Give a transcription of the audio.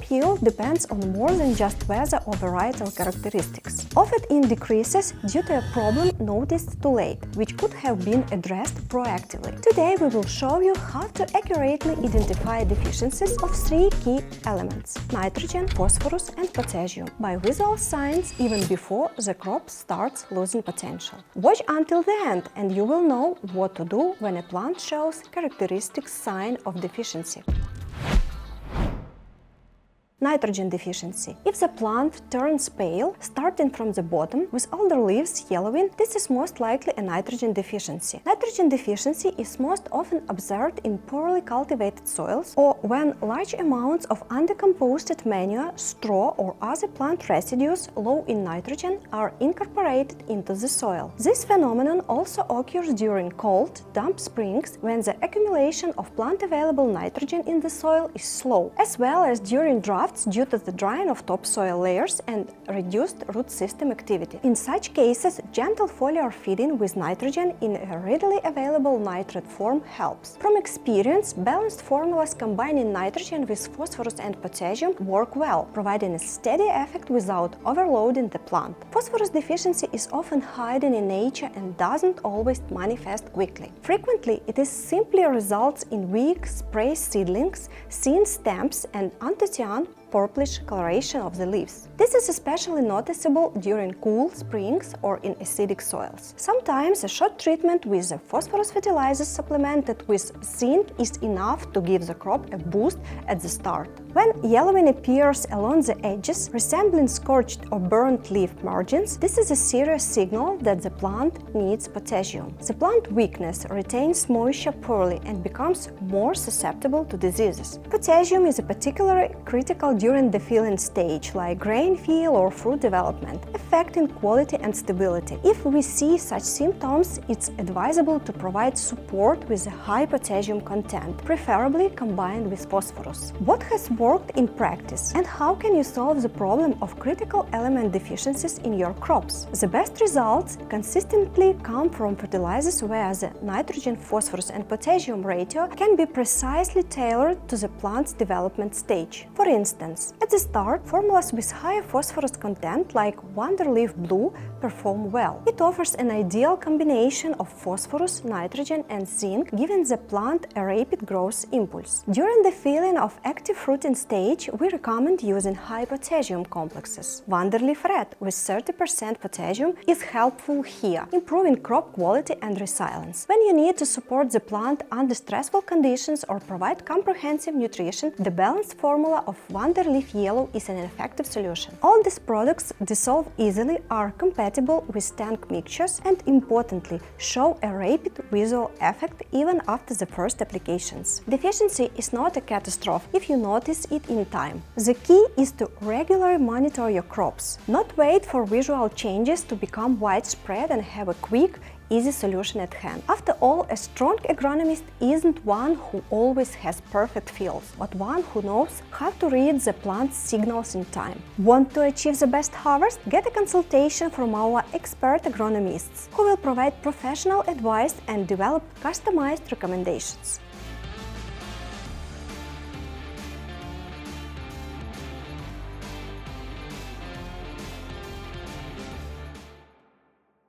yield depends on more than just weather or varietal characteristics. Often it decreases due to a problem noticed too late, which could have been addressed proactively. Today we will show you how to accurately identify deficiencies of three key elements: nitrogen, phosphorus and potassium by visual signs even before the crop starts losing potential. Watch until the end and you will know what to do when a plant shows characteristic sign of deficiency. Nitrogen deficiency. If the plant turns pale, starting from the bottom, with all the leaves yellowing, this is most likely a nitrogen deficiency. Nitrogen deficiency is most often observed in poorly cultivated soils or when large amounts of undecomposed manure, straw or other plant residues low in nitrogen are incorporated into the soil. This phenomenon also occurs during cold, damp springs when the accumulation of plant-available nitrogen in the soil is slow, as well as during drought due to the drying of topsoil layers and reduced root system activity. In such cases, gentle foliar feeding with nitrogen in a readily available nitrate form helps. From experience, balanced formulas combining nitrogen with phosphorus and potassium work well, providing a steady effect without overloading the plant. Phosphorus deficiency is often hidden in nature and doesn't always manifest quickly. Frequently, it is simply results in weak spray seedlings, thin stems and anthocyane purplish coloration of the leaves. This is especially noticeable during cool springs or in acidic soils. Sometimes a short treatment with a phosphorus fertilizer supplemented with zinc is enough to give the crop a boost at the start. When yellowing appears along the edges, resembling scorched or burnt leaf margins, this is a serious signal that the plant needs potassium. The plant weakness retains moisture poorly and becomes more susceptible to diseases. Potassium is particularly critical during the filling stage, like grain fill or fruit development, affecting quality and stability. If we see such symptoms, it's advisable to provide support with a high potassium content, preferably combined with phosphorus. What has worked in practice and how can you solve the problem of critical element deficiencies in your crops? The best results consistently come from fertilizers where the nitrogen, phosphorus and potassium ratio can be precisely tailored to the plant's development stage. For instance, at the start, formulas with higher phosphorus content like Wonderleaf Blue perform well. It offers an ideal combination of phosphorus, nitrogen and zinc, giving the plant a rapid growth impulse. During the filling of active fruiting stage, we recommend using high potassium complexes. Wonderleaf Red with 30% potassium is helpful here, improving crop quality and resilience. When you need to support the plant under stressful conditions or provide comprehensive nutrition, the balanced formula of Wonderleaf Yellow is an effective solution. All these products dissolve easily, are compatible with tank mixtures and, importantly, show a rapid visual effect even after the first applications. Deficiency is not a catastrophe if you notice it in time. The key is to regularly monitor your crops, not wait for visual changes to become widespread and have a quick, easy solution at hand. After all, a strong agronomist isn't one who always has perfect fields, but one who knows how to read the plant's signals in time. Want to achieve the best harvest? Get a consultation from our expert agronomists, who will provide professional advice and develop customized recommendations.